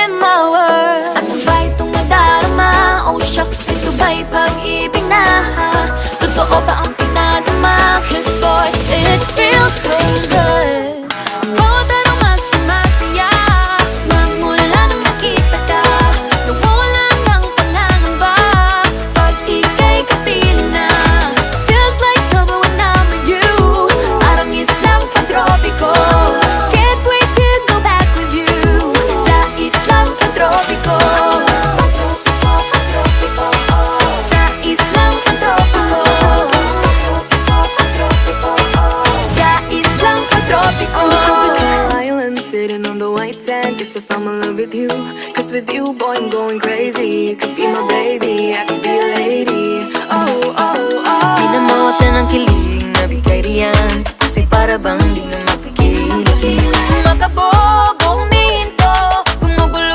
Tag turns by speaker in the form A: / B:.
A: in my world. At ba itong nadarama? Oh shucks, ito ba'y pag-ibig na? Totoo ba ang pinadama? Cause boy, it feels so good. Bawat araw mas sumasaya nang mula nang nakita ka. Nawawala ng pangangamba pag ika'y kapiling na. Feels like summer when I'm with you. Parang islang pantropiko. Can't wait to go back with you sa islang pantropiko. Sa islang pantropiko. Sa islang pantropiko.
B: Island sitting on the white sand. Guess if I'm in love with you, cause with you, boy, I'm going crazy. You could be my baby, I could be a lady. Oh, oh, oh.
A: Di na mawala ng kilig na bigay riyan, kasi para bang di na